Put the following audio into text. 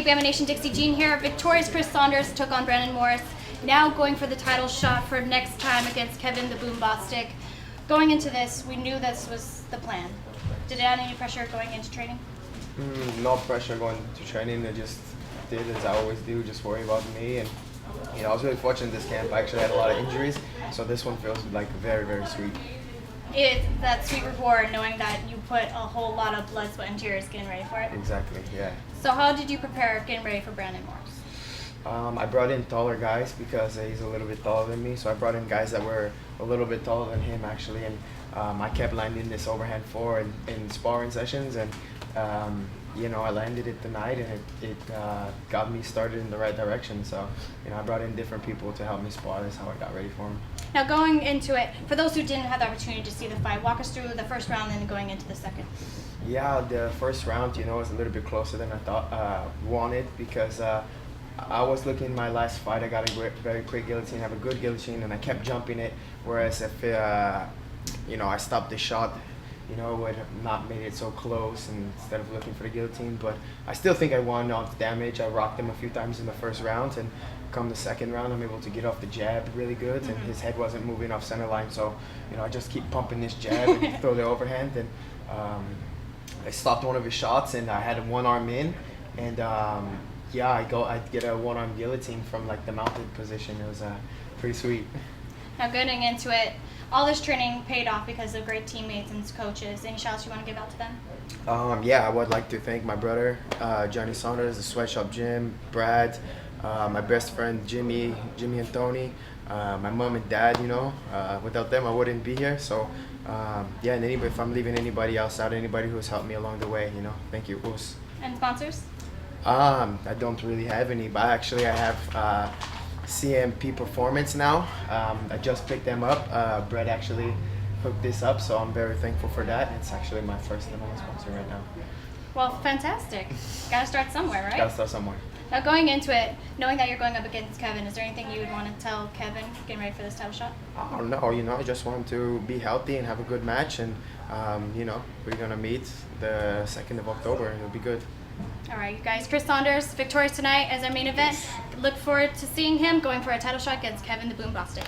Bama Nation, Dixie Jean here. Victorious Chris Saunders took on Brandon Morris. Now going for the title shot for next time against Kevin The Boom Bostick. Going into this, we knew this was the plan. Did it add any pressure going into training? No pressure going to training. I just did as I always do, just worry about me. And I was really fortunate this camp. I actually had a lot of injuries, so this one feels like very, very sweet. It's that sweet reward knowing that you put a whole lot of blood, sweat, and tears getting ready for it. Exactly, yeah. So how did you prepare getting ready for Brandon Morris? I brought in taller guys because he's a little bit taller than me, so I brought in guys that were a little bit taller than him actually, and I kept landing this overhand four in sparring sessions, and I landed it tonight, and it got me started in the right direction. So I brought in different people to help me spar. That's how I got ready for him. Now going into it, for those who didn't have the opportunity to see the fight, walk us through the first round and then going into the second. Yeah, the first round, was a little bit closer than I thought wanted, because I was looking at my last fight. I got a very quick guillotine, have a good guillotine, and I kept jumping it. Whereas if I stopped the shot, it would have not made it so close, and instead of looking for the guillotine. But I still think I won off damage. I rocked him a few times in the first round, and come the second round, I'm able to get off the jab really good, and his head wasn't moving off center line. So I just keep pumping this jab and throw the overhand, and I stopped one of his shots, and I had one arm in, and I'd get a one-arm guillotine from like the mounted position. It was pretty sweet. Now getting into it, all this training paid off because of great teammates and coaches. Any shout outs you want to give out to them? I would like to thank my brother, Johnny Saunders, the Sweatshop Gym, Brad, my best friend Jimmy and Tony, my mom and dad. Without them I wouldn't be here. So and if I'm leaving anybody else out, anybody who's helped me along the way, thank you. And sponsors? I don't really have any, but actually I have CMP Performance now. I just picked them up. Brett actually hooked this up, so I'm very thankful for that. It's actually my first and only sponsor right now. Well, fantastic. Gotta start somewhere, right? Gotta start somewhere. Now going into it, knowing that you're going up against Kevin, is there anything you would want to tell Kevin getting ready for this title shot? I don't know, I just want him to be healthy and have a good match, and we're gonna meet the 2nd of October, and it'll be good. All right, you guys. Chris Saunders, victorious tonight as our main event. Look forward to seeing him going for a title shot against Kevin The Boom Bostick.